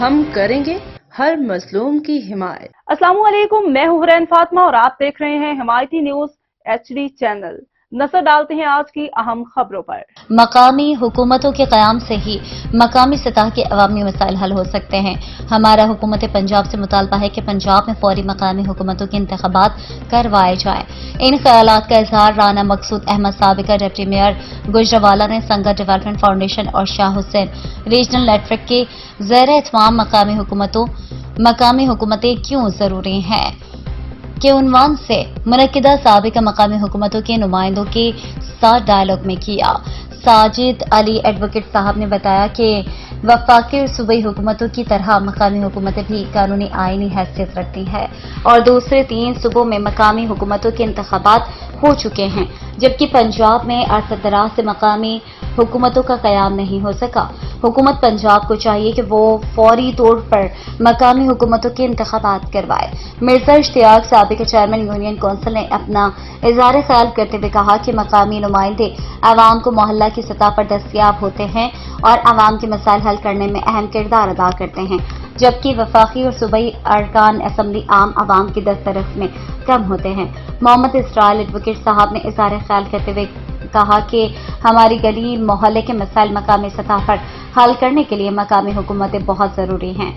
हम करेंगे हर मजलूम की हिमायत। अस्सलाम वालेकुम, मैं हूं हुरैन फातिमा और आप देख रहे हैं हिमायती न्यूज HD चैनल। नजर डालते हैं आज की अहम खबरों पर। मकामी हुकूमतों के क़याम से ही मकामी सतह के अवामी मसाइल हल हो सकते हैं। हमारा हुकूमत पंजाब से मुतालबा है कि पंजाब में फौरी मकामी हुकूमतों के इंतखाबात करवाए जाएं। इन ख्यालात का इजहार राना मकसूद अहमद साबिका डिप्टी मेयर गुजरावाला ने संगत डेवलपमेंट फाउंडेशन और शाह हुसैन रीजनल नेटवर्क के ज़ेर एहतमाम मकामी हुकूमतें क्यों जरूरी हैं के उन्वान से मुनक्किदा साबिका मकामी हुकूमतों के नुमाइंदों के साथ डायलॉग में किया। साजिद अली एडवोकेट साहब ने बताया कि वफाकी और सूबाई हुकूमतों की तरह मकामी हुकूमतें भी कानूनी आईनी हैसियत रखती हैं और दूसरे 3 सूबों में मकामी हुकूमतों के इंतखाबात हो चुके हैं, जबकि पंजाब में अरसद दराज से मकामी हुकूमतों का क़याम नहीं हो सका। हुकूमत पंजाब को चाहिए कि वो फौरी तौर पर मकामी हुकूमतों के इंतखाबात करवाए। मिर्जा इश्तियाक साबिका चेयरमैन यूनियन काउंसिल ने अपना इज़हार ख्याल करते हुए कहा कि मकामी नुमाइंदे आवाम को मोहल्ला की सतह पर दस्तयाब होते हैं और आवाम के मसाइल हल करने में अहम किरदार अदा करते हैं, जबकि वफाकी और सूबाई अरकान असम्बली आम आवाम की दस्तरस में कम होते हैं। मोहम्मद इसराइल एडवोकेट साहब ने इज़हार ख्याल करते हुए कहा कि हमारी गली मोहल्ले के मसाइल मकामी सतह पर हल करने के लिए मकामी हुकूमतें बहुत जरूरी हैं।